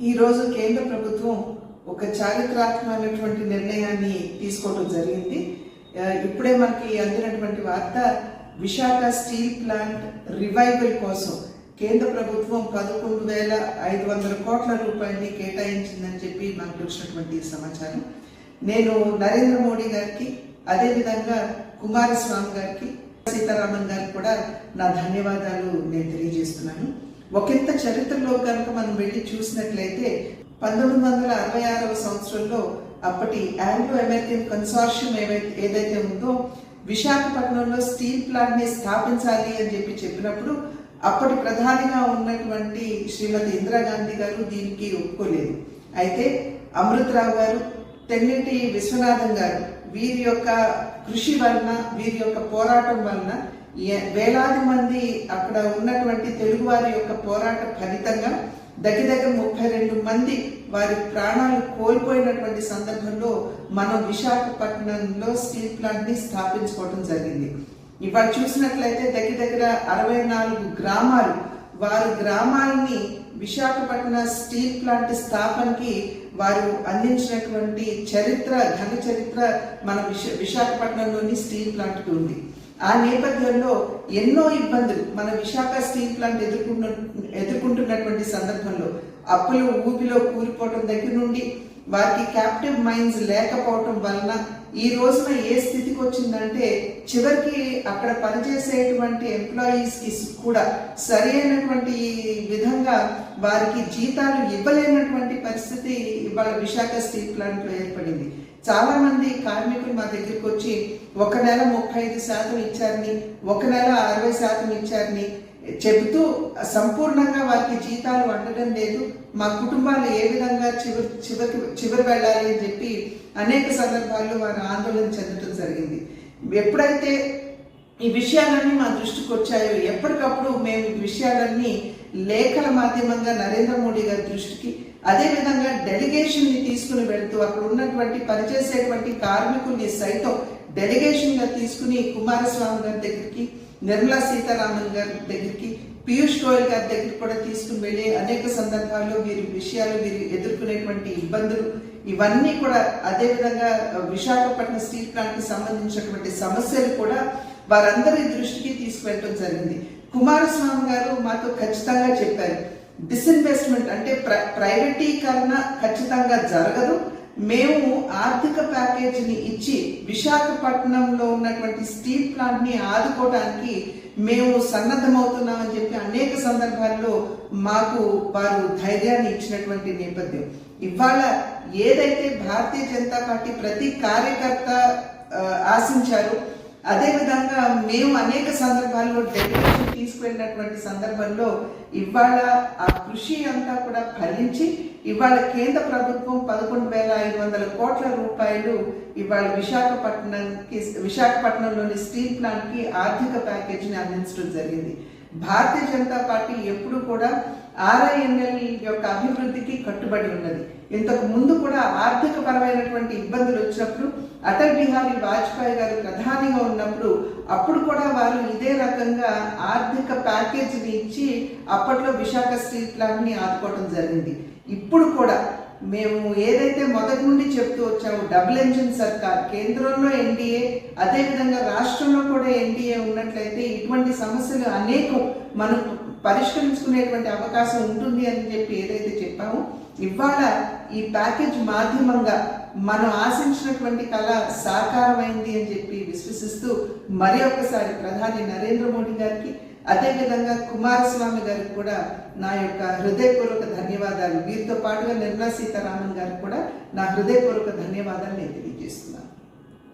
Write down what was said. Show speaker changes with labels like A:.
A: ఈ రోజు కేంద్ర ప్రభుత్వం ఒక చారిత్రాత్మకమైనటువంటి నిర్ణయాన్ని తీసుకోవడం జరిగింది. ఇప్పుడే మనకి అందినటువంటి వార్త, విశాఖ స్టీల్ ప్లాంట్ రివైవల్ కోసం కేంద్ర ప్రభుత్వం 11,500 కోట్ల రూపాయలని కేటాయించిందని చెప్పి మనకు వచ్చినటువంటి సమాచారం. నేను నరేంద్ర మోడీ గారికి, అదేవిధంగా కుమారస్వామి గారికి, సీతారామన్ గారికి కూడా నా ధన్యవాదాలు నేను తెలియజేస్తున్నాను. ఒకంత చరిత్రలో కనుక మనం వెళ్ళి చూసినట్లయితే 1966వ సంవత్సరంలో అప్పటి ఆంగ్లో అమెరికన్ కన్సార్షియం ఏదైతే ఉందో విశాఖపట్నంలో స్టీల్ ప్లాంట్ ని స్థాపించాలి అని చెప్పినప్పుడు అప్పటి ప్రధానిగా ఉన్నటువంటి శ్రీమతి ఇందిరాగాంధీ గారు దీనికి ఒప్పుకోలేదు. అయితే అమృతరావు గారు, తెన్నేటి విశ్వనాథన్ గారు, వీరి యొక్క కృషి వలన, వీరి యొక్క పోరాటం వలన వేలాది మంది అక్కడ ఉన్నటువంటి తెలుగువారి యొక్క పోరాట ఫలితంగా దగ్గర 32 మంది వారి ప్రాణాలు కోల్పోయినటువంటి సందర్భంలో మనం విశాఖపట్నంలో స్టీల్ ప్లాంట్ ని స్థాపించుకోవడం జరిగింది. ఇవాళ చూసినట్లయితే దగ్గర 64 గ్రామాలు, వారి గ్రామాలని విశాఖపట్నం స్టీల్ ప్లాంట్ స్థాపనకి వారు అందించినటువంటి చరిత్ర, ఘన చరిత్ర మన విశాఖపట్నంలోని స్టీల్ ప్లాంట్కి ఉంది. ఆ నేపథ్యంలో ఎన్నో ఇబ్బందులు మన విశాఖ స్టీల్ ప్లాంట్ ఎదుర్కొంటున్నటువంటి సందర్భంలో అప్పులు ఊపిలో కూలిపోవడం దగ్గర నుండి వారికి క్యాప్టివ్ మైన్స్ లేకపోవటం వలన ఈ రోజున ఏ స్థితికి వచ్చిందంటే చివరికి అక్కడ పనిచేసేటువంటి ఎంప్లాయీస్ కి కూడా సరి అయినటువంటి విధంగా వారికి జీతాలు ఇవ్వలేనటువంటి పరిస్థితి ఇవాళ విశాఖ స్టీల్ ప్లాంట్ లో ఏర్పడింది. చాలా మంది కార్మికులు మా దగ్గరికి వచ్చి ఒక నెల 35% ఇచ్చారని, ఒక నెల 60% ఇచ్చారని చెబుతూ సంపూర్ణంగా వారికి జీతాలు అందడం లేదు, మా కుటుంబాలు ఏ విధంగా చివరి వెళ్ళాలి అని చెప్పి అనేక సందర్భాల్లో వారు ఆందోళన చెందడం జరిగింది. ఎప్పుడైతే ఈ విషయాలన్నీ మా దృష్టికి వచ్చాయో ఎప్పటికప్పుడు మేము ఈ విషయాలన్నీ లేఖల మాధ్యమంగా నరేంద్ర మోడీ గారి దృష్టికి, అదేవిధంగా డెలిగేషన్ ని తీసుకుని వెళ్తూ అక్కడ ఉన్నటువంటి పనిచేసేటువంటి కార్మికుల్ని సైతం డెలిగేషన్ గా తీసుకుని కుమారస్వామి గారి దగ్గరికి, నిర్మలా సీతారామన్ గారి దగ్గరికి, పీయూష్ గోయల్ గారి దగ్గరికి కూడా తీసుకుని వెళ్ళి అనేక సందర్భాల్లో వీరి విషయాలు, వీరు ఎదుర్కొనేటువంటి ఇబ్బందులు ఇవన్నీ కూడా, అదేవిధంగా విశాఖపట్నం స్టీల్ ప్లాంట్ కి సంబంధించినటువంటి సమస్యలు కూడా వారందరి దృష్టికి తీసుకువెళ్ళడం జరిగింది. కుమారస్వామి గారు మాతో ఖచ్చితంగా చెప్పారు, డిస్ఇన్వెస్ట్మెంట్ అంటే ప్రైవేటీకరణ ఖచ్చితంగా జరగదు, మేము ఆర్థిక ప్యాకేజీని ఇచ్చి విశాఖపట్నంలో ఉన్నటువంటి స్టీల్ ప్లాంట్ ని ఆదుకోవడానికి మేము సన్నద్ధమవుతున్నామని చెప్పి అనేక సందర్భాల్లో మాకు వారు ధైర్యాన్ని ఇచ్చినటువంటి నేపథ్యం. ఇవాళ ఏదైతే భారతీయ జనతా పార్టీ ప్రతి కార్యకర్త ఆశించారు, అదేవిధంగా మేము అనేక సందర్భాల్లో డెలిగేషన్ తీసుకువెళ్ళినటువంటి సందర్భంలో ఇవాళ ఆ కృషి అంతా కూడా ఫలించి ఇవాళ కేంద్ర ప్రభుత్వం 11,500 కోట్ల రూపాయలు ఇవాళ విశాఖపట్నంలోని స్టీల్ ప్లాంట్ కి ఆర్థిక ప్యాకేజీని అందించడం జరిగింది. భారతీయ జనతా పార్టీ ఎప్పుడు కూడా RINL యొక్క అభివృద్ధికి కట్టుబడి ఉన్నది. ఇంతకు ముందు కూడా ఆర్థిక పరమైనటువంటి ఇబ్బందులు వచ్చినప్పుడు అటల్ బిహారీ వాజ్పేయి గారు ప్రధానిగా ఉన్నప్పుడు అప్పుడు కూడా వారు ఇదే రకంగా ఆర్థిక ప్యాకేజీని ఇచ్చి అప్పట్లో విశాఖ స్టీల్ ప్లాంట్ ని ఆదుకోవడం జరిగింది. ఇప్పుడు కూడా మేము ఏదైతే మొదటి నుండి చెప్తూ వచ్చామో, డబుల్ ఇంజిన్ సర్కార్, కేంద్రంలో ఎన్డీఏ, అదేవిధంగా రాష్ట్రంలో కూడా ఎన్డీఏ ఉన్నట్లయితే ఇటువంటి సమస్యలు అనేకం మనం పరిష్కరించుకునేటువంటి అవకాశం ఉంటుంది అని చెప్పి ఏదైతే చెప్పామో, ఇవాళ ఈ ప్యాకేజ్ మాధ్యమంగా మనం ఆశించినటువంటి కళ సాకారమైంది అని చెప్పి విశ్వసిస్తూ మరి ఒక్కసారి ప్రధాని నరేంద్ర మోడీ గారికి, అదేవిధంగా కుమారస్వామి గారికి కూడా నా యొక్క హృదయపూర్వక ధన్యవాదాలు, వీరితో పాటుగా నిర్మలా సీతారామన్ గారికి కూడా నా హృదయపూర్వక ధన్యవాదాలు నేను తెలియజేస్తున్నాను.